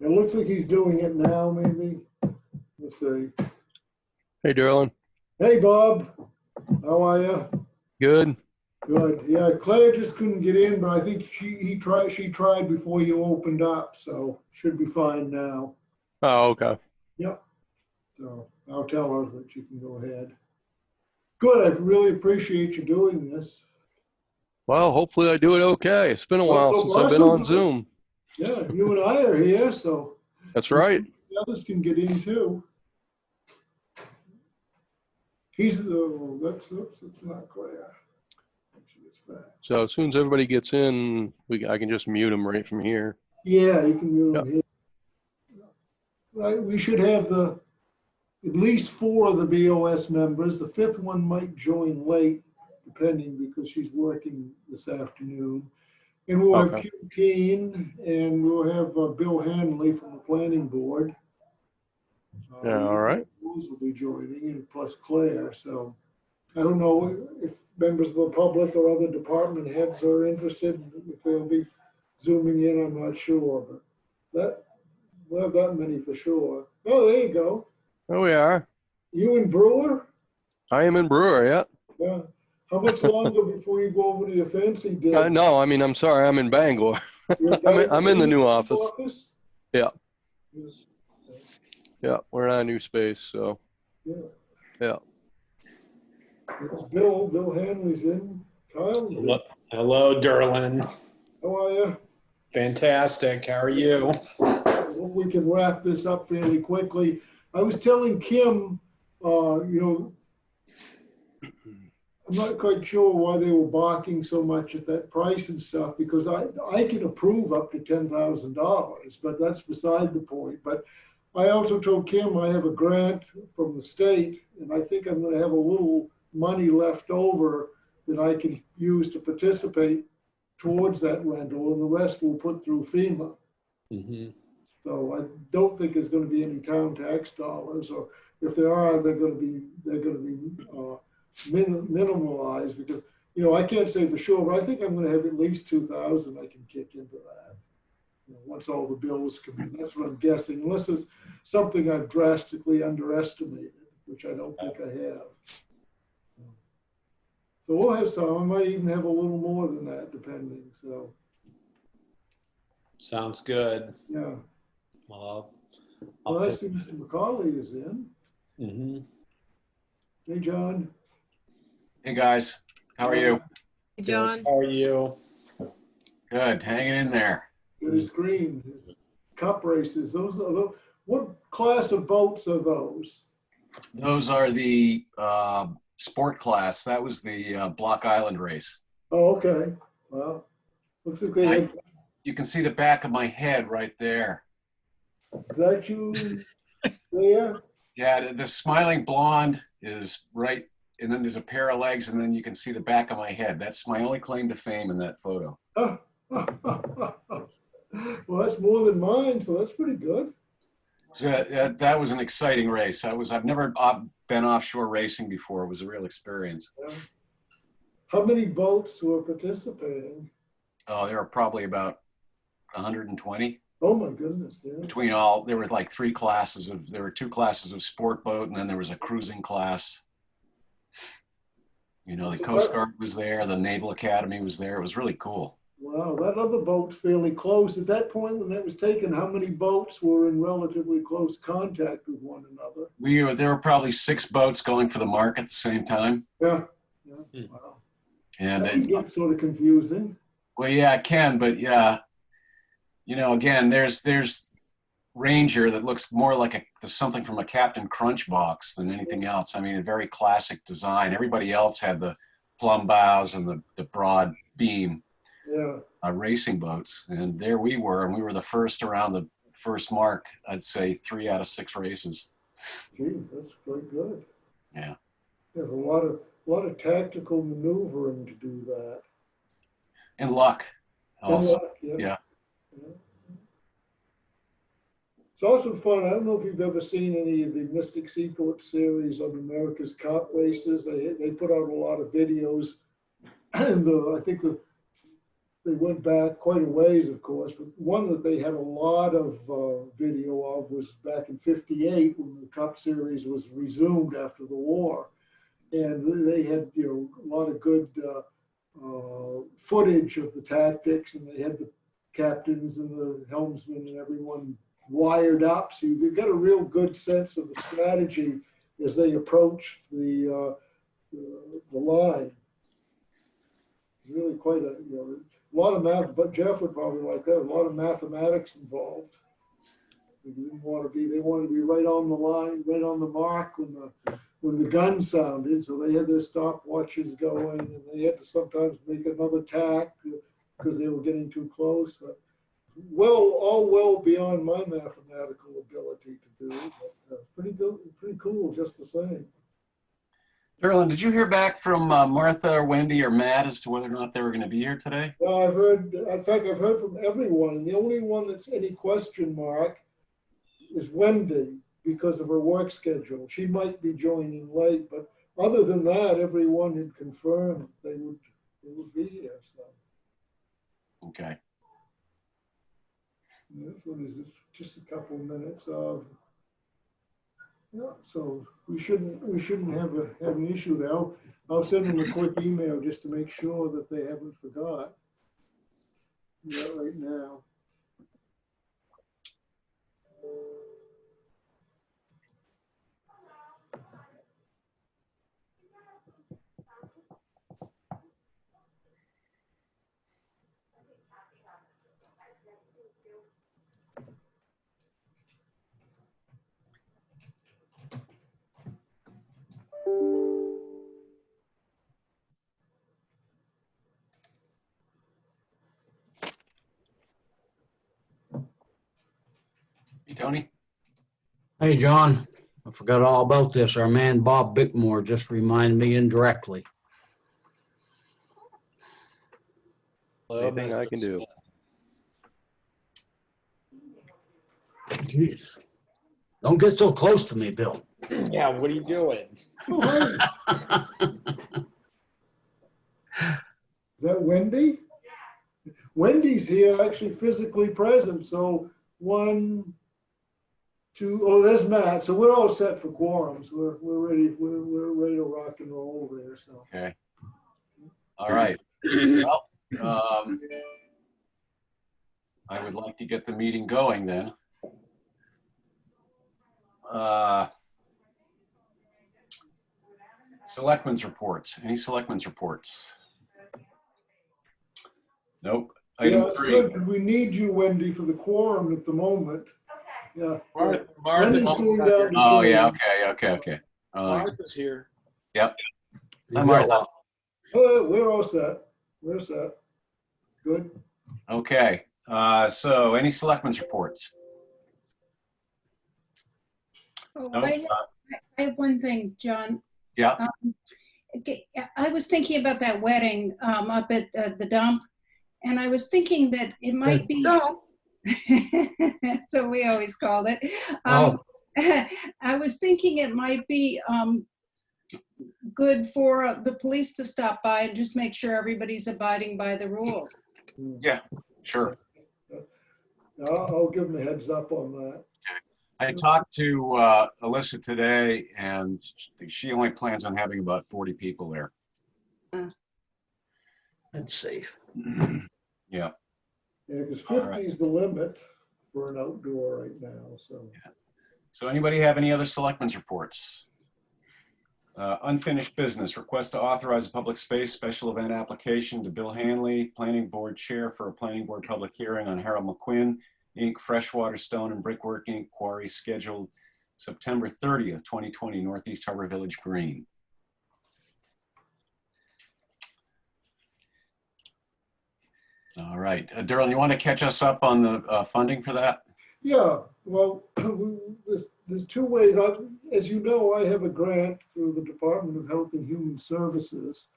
It looks like he's doing it now, maybe. Let's see. Hey, Darlin. Hey, Bob. How are you? Good. Good. Yeah, Claire just couldn't get in, but I think she tried before you opened up, so should be fine now. Oh, okay. Yep. So I'll tell her that she can go ahead. Good. I really appreciate you doing this. Well, hopefully I do it okay. It's been a Well, while so since far, I've been so on good. Zoom. Yeah, you and I are here, so That's right. the others can get in too. He's the that's not Claire. She gets back. So as soon as everybody gets in, I can just mute them right from here. Yeah, you can mute Yep. him here. Right, we should have at least 4 of the BOS members. The 5th one might join late, depending, because she's working this afternoon. And we'll have Okay. Kim Keene, and we'll have Bill Hanley from the planning board. Yeah, all right. Those will be joining, and plus Claire. So I don't know if members of the public or other department heads are interested, if they'll be zooming in, I'm not sure, but we'll have that many for sure. Oh, there you go. There we are. You and Brewer? I am in Brewer, yeah. Yeah. How much longer before you go over to your fancy day? No, I mean, I'm sorry, I'm in Bangor. You're I'm in the new office? office. Yeah. Yes. Yeah, we're in our new space, so Yeah. yeah. It's Bill Hanley's in. Kyle's in. Hello, Derlin. How are you? Fantastic. How are you? Well, we can wrap this up fairly quickly. I was telling Kim, I'm not quite sure why they were balking so much at that price and stuff, because I can approve up to $10,000, but that's beside the point. But I also told Kim I have a grant from the state, and I think I'm going to have a little money left over that I can use to participate towards that rental, and the rest we'll put through FEMA. Mm-hmm. So I don't think there's going to be any town tax dollars, or if there are, they're going to be minimalized, because I can't say for sure, but I think I'm going to have at least 2,000 I can kick into that. Once all the bills come in, that's what I'm guessing, unless it's something I've drastically underestimated, which I don't think I have. So we'll have some. I might even have a little more than that, depending. So Sounds good. yeah. Well, I see Mr. McCauley is in. Mm-hmm. Hey, John. Hey guys, how are you? Hey, John. How are you? Good, hanging in there. Good as green. Cup races. What class of boats are those? Those are the sport class. That was the Block Island race. Oh, okay. Well, looks like they have. You can see the back of my head right there. Is that you there? Yeah, the smiling blonde is right, and then there's a pair of legs, and then you can see the back of my head. That's my only claim to fame in that photo. Well, that's more than mine, so that's pretty good. So that was an exciting race. I've never been offshore racing before. It was a real experience. Yeah. How many boats were participating? Oh, there were probably about 120. Oh my goodness! Yeah. Between there were like 3 classes there were 2 classes of sport boat, and then there was a cruising class. The Coast Guard was there, the Naval Academy was there. It was really cool. Wow, that other boat's fairly close. At that point when that was taken, how many boats were in relatively close contact with one another? There were probably 6 boats going for the mark at the same time. Yeah. Wow. And that can get sort of confusing. Well, yeah, it can, but yeah, again, there's Ranger that looks more like something from a Captain Crunch box than anything else. I mean, a very classic design. Everybody else had the plumb bows and the broad beam. Yeah. Racing boats, and there we were, and we were the first around the first mark. I'd say 3 out of 6 races. Gee, that's quite good. Yeah. There's a lot of tactical maneuvering to do that. And luck. Also. And luck, yeah. Yeah. It's also fun. I don't know if you've ever seen any of the Mystic Seaport series on America's Cup races. They put out a lot of videos, and I think they went back quite a ways, of course, but one that they had a lot of video of was back in '58 when the Cup Series was resumed after the war. And they had, a lot of good footage of the tactics, and they had the captains and the helmsmen and everyone wired up. So you get a real good sense of the strategy as they approached the line. Really quite a lot of math, but Jeff would probably like that. A lot of mathematics involved. They wanted to be right on the line, right on the mark when the gun sounded. So they had their stopwatches going, and they had to sometimes make another tack because they were getting too close. But all well beyond my mathematical ability to do. But, pretty good, pretty cool, just the same. Derlin, did you hear back from Martha or Wendy or Matt as to whether or not they were going to be here today? Well, I've heard from everyone. The only one that's any question mark is Wendy because of her work schedule. She might be joining late, but other than that, everyone had confirmed they would be here. So. Okay. What is this? Just a couple of minutes of. Yeah, so we shouldn't have an issue there. I'll send them a quick email just to make sure that they haven't forgot. Yeah, right now. Hey, Tony? Hey, John, I forgot all about this. Our man Bob Bickmore just reminded me indirectly. Hello, Anything I Mr. can do. Jeez. Don't get so close to me, Bill. Yeah, what are you doing? Oh, hi. Is that Wendy? Wendy's here, actually physically present. So 1, 2, oh, there's Matt. So we're all set for quorums. We're ready. We're ready to rock and roll over here. So. Okay. All right. Well, I would like to get the meeting going then. Selectmen's reports. Any selectmen's reports? Nope. Item Yeah, it's 3. good, 'cause we need you, Wendy, for the quorum at the moment. Yeah. Martha, Wendy's going down to Oh, yeah. quorum. Okay. Martha's here. Yep. You I'm got all- Oh, we're all set. We're set. Good. Okay. So any selectmen's reports? Oh, No? I have one thing, John. Yeah. Okay, I was thinking about that wedding up at the dump, and I was thinking that it might be. So we always called it. I was thinking it might be good for the police to stop by and just make sure everybody's abiding by the rules. Yeah, sure. I'll give them a heads up on that. I talked to Alyssa today, and she only plans on having about 40 people there. That's safe. Yeah. Yeah, because 50 All right. is the limit for an outdoor right now. So. So anybody have any other selectmen's reports? Unfinished business, request to authorize a public space special event application to Bill Hanley, Planning Board Chair, for a Planning Board public hearing on Harold McQuinn, Inc., Freshwater Stone and Brickwork, Inc., quarry scheduled September 30th, 2020, Northeast Harbor Village Green. All right. Darryl, you want to catch us up on the funding for that? Yeah, well, there's two ways. As you know, I have a grant through the Department of Health and Human Services,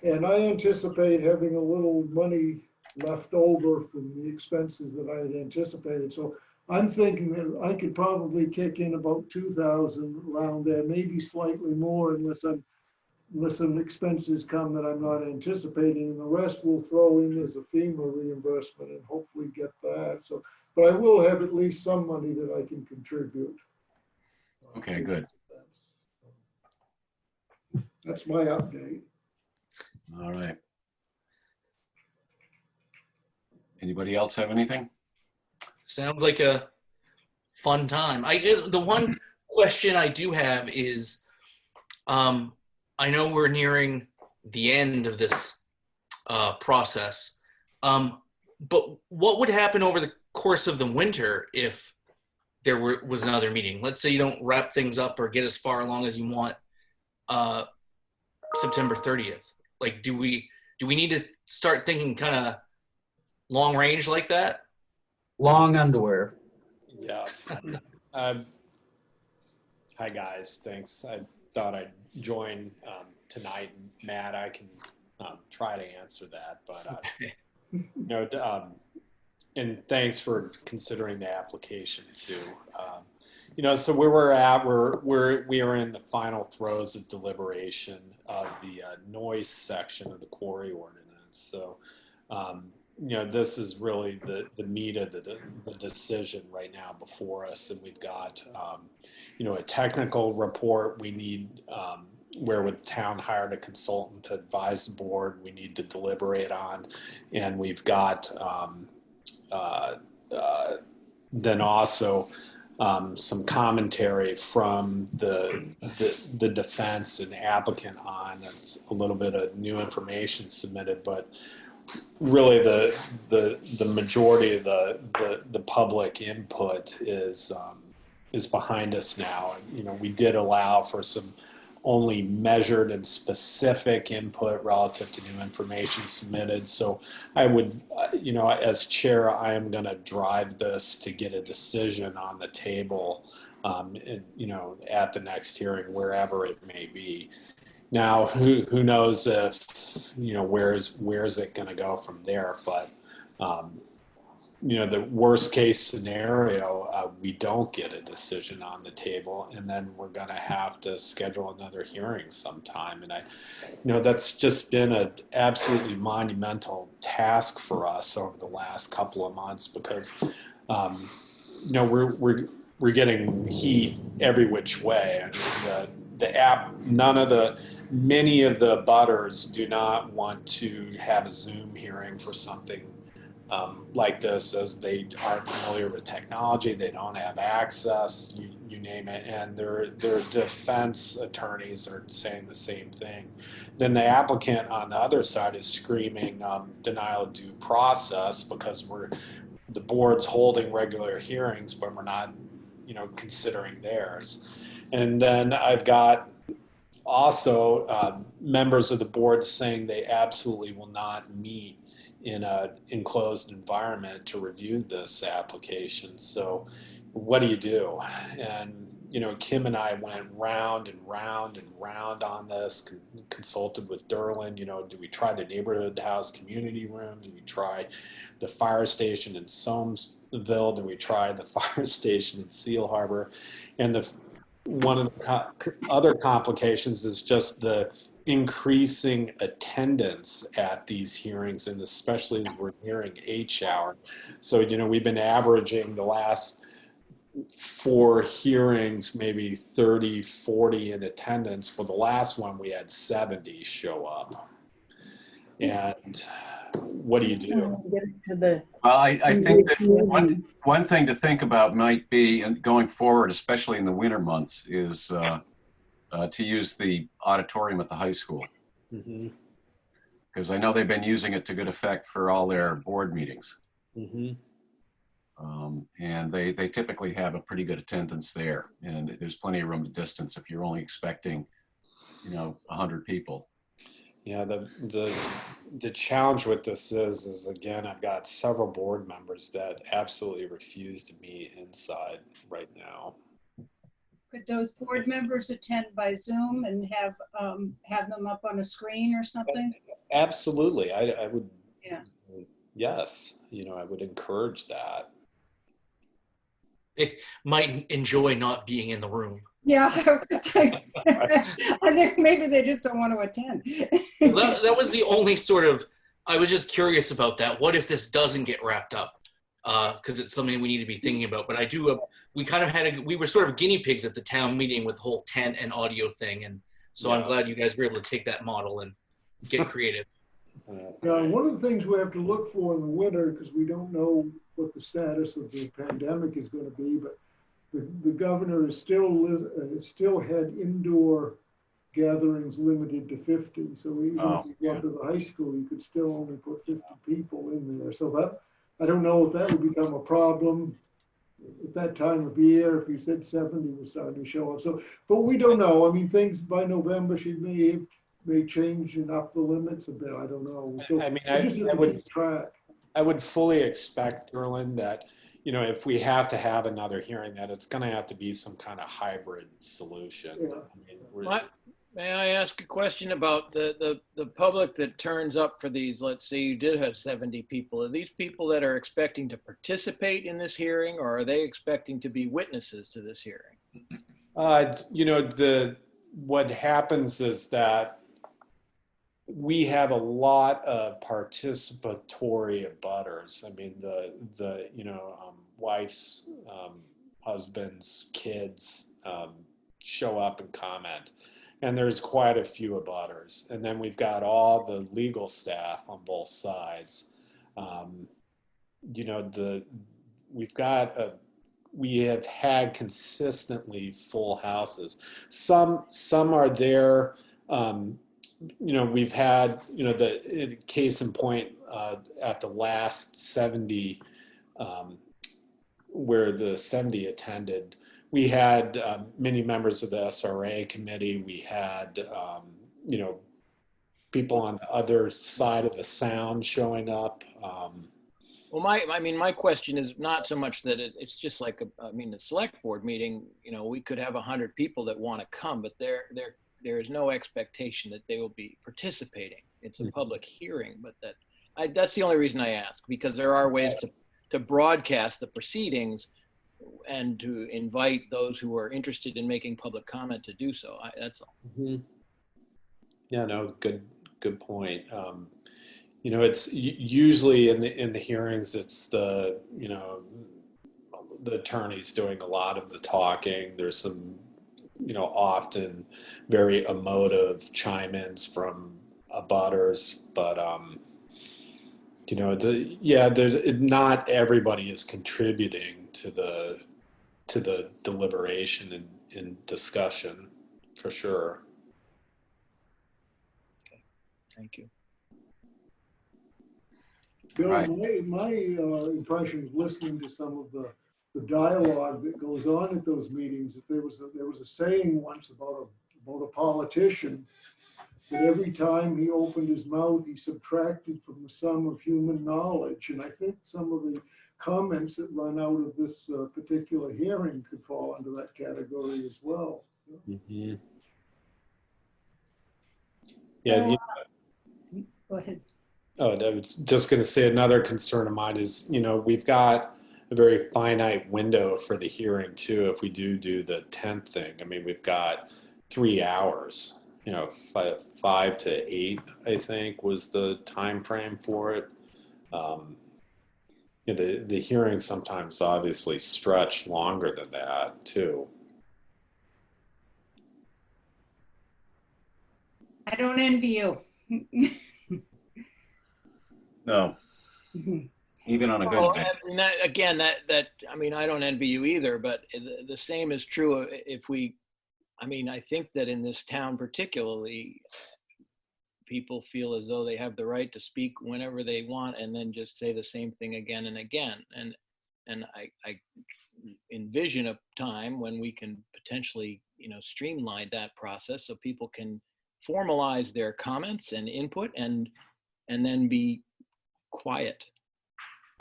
and I anticipate having a little money left over from the expenses that I had anticipated. So I'm thinking that I could probably kick in about 2,000 around there, maybe slightly more, unless I'm unless some expenses come that I'm not anticipating, and the rest we'll throw in as a FEMA reimbursement and hopefully get that. So, but I will have at least some money that I can contribute. Okay, good. That's my update. All right. Anybody else have anything? Sounds like a fun time. The one question I do have is, I know we're nearing the end of this process, but what would happen over the course of the winter if there was another meeting? Let's say you don't wrap things up or get as far along as you want September 30th. Like, do we need to start thinking kind of long range like that? Long underwear. Yeah. Hi guys, thanks. I thought I'd join tonight. Matt, I can try to answer that, but and thanks for considering the application too. So where we're at, we are in the final throes of deliberation of the noise section of the quarry ordinance. So, this is really the meat of the decision right now before us, and we've got, a technical report we need, where the town hired a consultant to advise the board, we need to deliberate on, and we've got then also some commentary from the defense and applicant on. That's a little bit of new information submitted, but really the majority of the public input is behind us now. And, we did allow for some only measured and specific input relative to new information submitted. So I would, as chair, I am going to drive this to get a decision on the table, at the next hearing, wherever it may be. Now, who knows if, where's it going to go from there? But, the worst case scenario, we don't get a decision on the table, and then we're going to have to schedule another hearing sometime. And that's just been an absolutely monumental task for us over the last couple of months because, we're getting heat every which way. I mean, many of the butters do not want to have a Zoom hearing for something like this, as they aren't familiar with technology, they don't have access, you name it, and their defense attorneys are saying the same thing. Then the applicant on the other side is screaming denial of due process because the board's holding regular hearings, but we're not, considering theirs. And then I've got also members of the board saying they absolutely will not meet in an enclosed environment to review this application. So what do you do? And, Kim and I went round and round and round on this, consulted with Derlin, do we try the neighborhood house community room? Do we try the fire station in Somesville? Do we try the fire station in Seal Harbor? And one of the other complications is just the increasing attendance at these hearings, and especially as we're nearing H-hour. So, we've been averaging the last 4 hearings, maybe 30, 40 in attendance. Well, the last one we had 70 show up. And what do you do? Well, I think that one thing to think about might be, and going forward, especially in the winter months, is to use the auditorium at the high school. Mm-hmm. Because I know they've been using it to good effect for all their board meetings. Mm-hmm. And they typically have a pretty good attendance there. And there's plenty of room to distance if you're only expecting, 100 people. Yeah, the challenge with this is again, I've got several board members that absolutely refuse to meet inside right now. Could those board members attend by Zoom and have them up on a screen or something? Absolutely, I would. Yeah. Yes, I would encourage that. They might enjoy not being in the room. Yeah, I think maybe they just don't want to attend. That was the only sort of, I was just curious about that. What if this doesn't get wrapped up? Because it's something we need to be thinking about. But I do, we kind of we were sort of guinea pigs at the town meeting with the whole tent and audio thing. And so I'm glad you guys were able to take that model and get creative. Yeah, one of the things we have to look for in the winter, because we don't know what the status of the pandemic is going to be, but the governor is still had indoor gatherings limited to 50. So even if you go to the high school, you could still only put 50 people in there. So that, I don't know if that would become a problem at that time of year, if you said 70 was starting to show up. So, but we don't know. I mean, things by November, she may change and up the limits a bit. I don't know. So I mean, I just have to keep track. I would fully expect, Erlen, that, you know, if we have to have another hearing, that it's going to have to be some kind of hybrid solution. Yeah. I mean, May I ask a question about the public that turns up for these? Let's say you did have 70 people. Are these people that are expecting to participate in this hearing, or are they expecting to be witnesses to this hearing? you know, what happens is that we have a lot of participatory abutters. I mean, the you know, wife's, husbands, kids show up and comment. And there's quite a few abutters. And then we've got all the legal staff on both sides. You know, we have had consistently full houses. Some are there. You know, we've had, you know, the case in point at the last 70, where the 70 attended. We had many members of the SRA committee. We had, you know, people on the other side of the sound showing up. Well, my question is not so much that it's just like a select board meeting. You know, we could have 100 people that want to come, but there is no expectation that they will be participating. It's a public hearing, but that's the only reason I ask, because there are ways to broadcast the proceedings and to invite those who are interested in making public comment to do so. That's all. Mm-hmm. Yeah, no, good point. You know, it's usually in the hearings, it's the, you know, the attorneys doing a lot of the talking. There's some, you know, often very emotive chime-ins from abutters, but you know, not everybody is contributing to the deliberation and discussion, for sure. Okay, thank you. Bill, Right. my impression of listening to some of the dialogue that goes on at those meetings, that there was a saying once about a politician, that every time he opened his mouth, he subtracted from the sum of human knowledge. And I think some of the comments that run out of this particular hearing could fall under that category as well. Mm-hmm. Yeah. Go ahead. Oh, I was just going to say, another concern of mine is, you know, we've got a very finite window for the hearing too. If we do the 10th thing, I mean, we've got 3 hours, you know, 5 to 8, I think was the time frame for it. You know, the hearings sometimes obviously stretch longer than that too. I don't envy you. No, even on a good Well, day. I don't envy you either, but the same is true if we, I think that in this town particularly, people feel as though they have the right to speak whenever they want and then just say the same thing again and again. And I envision a time when we can potentially, you know, streamline that process so people can formalize their comments and input and then be quiet.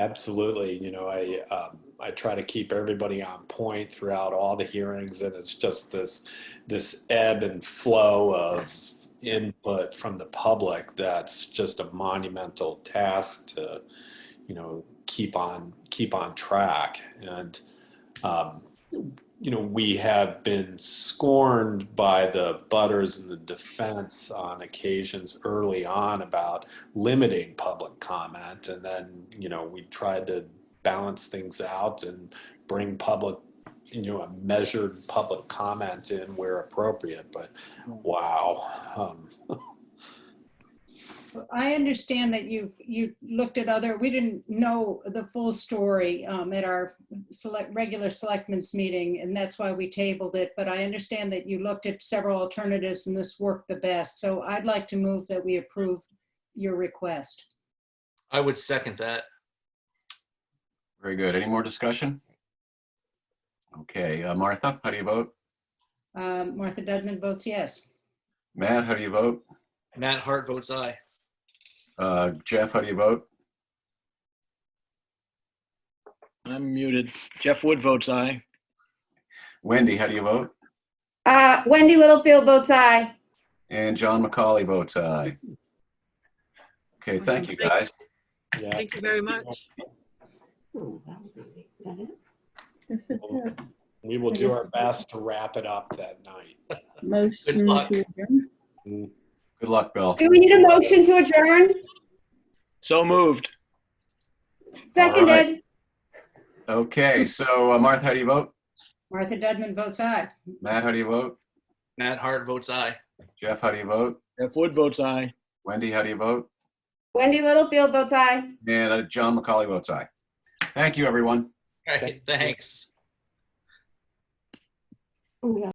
Absolutely. You know, I try to keep everybody on point throughout all the hearings, and it's just this ebb and flow of input from the public that's just a monumental task to, you know, keep on track. And we have been scorned by the butters and the defense on occasions early on about limiting public comment. And then, we tried to balance things out and bring public, a measured public comment in where appropriate. But wow. I understand that you looked at other, we didn't know the full story at our regular selectmen's meeting, and that's why we tabled it. But I understand that you looked at several alternatives and this worked the best. So I'd like to move that we approve your request. I would second that. Very good. Any more discussion? Okay, Martha, how do you vote? Martha Dudman votes yes. Matt, how do you vote? Matt Hart votes aye. Jeff, how do you vote? I'm muted. Jeff Wood votes aye. Wendy, how do you vote? Wendy Littlefield votes aye. And John McCauley votes aye. Okay, thank you, guys. Yeah. Thank you very much. We will do our best to wrap it up that night. Good Motion luck. to adjourn. Good luck, Bill. Do we need a motion to adjourn? So moved. Seconded. Okay, so Martha, how do you vote? Martha Dudman votes aye. Matt, how do you vote? Matt Hart votes aye. Jeff, how do you vote? Jeff Wood votes aye. Wendy, how do you vote? Wendy Littlefield votes aye. And John McCauley votes aye. Thank you, everyone. All right, thanks. Oh, yeah.